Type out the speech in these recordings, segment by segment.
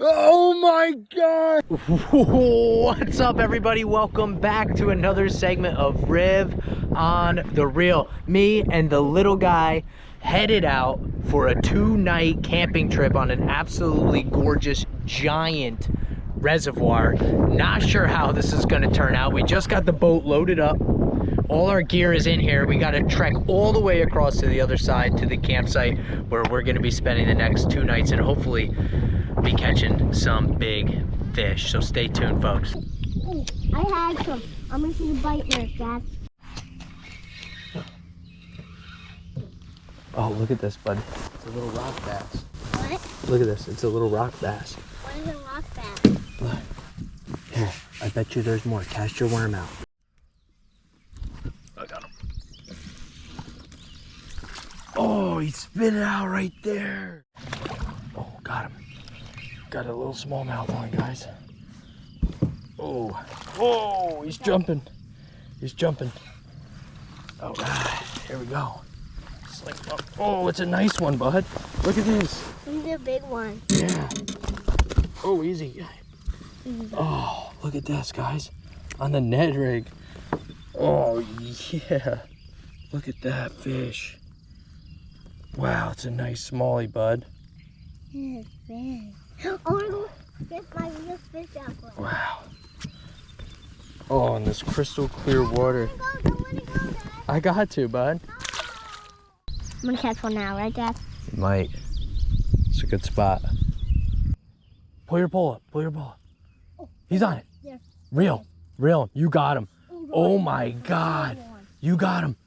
Oh my God! What's up, everybody? Welcome back to another segment of Riv on the Reel. Me and the little guy headed out for a 2-night camping trip on an absolutely gorgeous giant reservoir. Not sure how this is going to turn out. We just got the boat loaded up. All our gear is in here. We got to trek all the way across to the other side to the campsite where we're going to be spending the next 2 nights and hopefully be catching some big fish. So stay tuned, folks. Ooh, I had some. I'm gonna see the bite mark, Dad. Oh, look at this, bud. It's a little rock bass. What? Look at this. It's a little rock bass. What is a rock bass? Look. Here, I bet you there's more. Cast your worm out. I got him. Oh, he spit it out right there. Oh, got him. Got a little smallmouth on, guys. Oh, he's jumping. He's jumping. All right, here we go. Sling up. Oh, it's a nice one, bud. Look at this. This is a big one. Yeah. Oh, easy. Oh, look at this, guys. On the Ned rig. Oh, yeah. Look at that fish. Wow, it's a nice smallie, bud. Yeah, fish. Oh, get my real fish out for it. Wow. Oh, and this crystal clear water. Don't let it go, Dad. I got to, bud. I'm gonna catch one now, right, Dad? Might. It's a good spot. Pull your pole up. Pull your pole up. Oh, He's on it. there. Reel. You got him. Oh my God. You got him.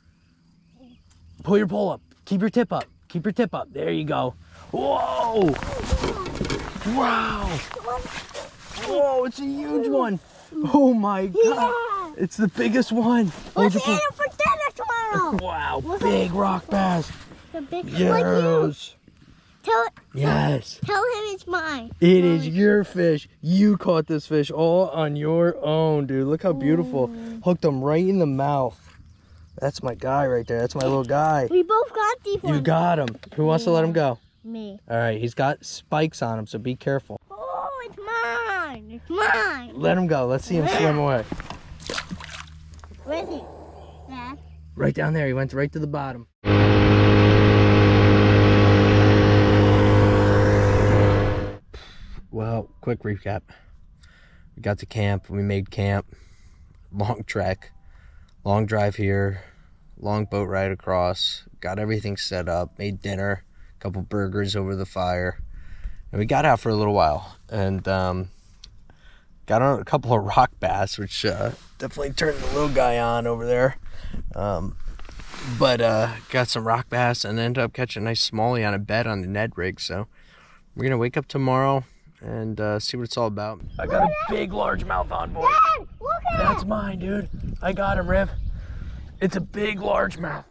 Pull your pole up. Keep your tip up. Keep your tip up. There you go. Whoa. Wow. Whoa, it's a huge one. Oh my God. Yeah. It's the biggest one. Let's eat it for dinner tomorrow. Wow, big rock bass. The big Yes. Tell Yes. him it's mine. It is your fish. You caught this fish all on your own, dude. Look how beautiful. Hooked him right in the mouth. That's my guy right there. That's my little guy. We both got these ones. You got him. Who wants to let him go? Me. All right, he's got spikes on him, so be careful. Oh, it's mine. It's mine. Let him go. Let's see him swim away. Where is he? Dad? Right down there. He went right to the bottom. Well, quick recap. We got to camp. We made camp. Long trek. Long drive here. Long boat ride across. Got everything set up. Made dinner. A couple burgers over the fire. And we got out for a little while. And got on a couple of rock bass, which definitely turned the little guy on over there. But got some rock bass and ended up catching a nice smallie on a bed on the Ned rig. So we're going to wake up tomorrow and see what it's all about. I got a big largemouth on board. Dad, look at That's mine, dude. I got him, Riv. It's a big largemouth.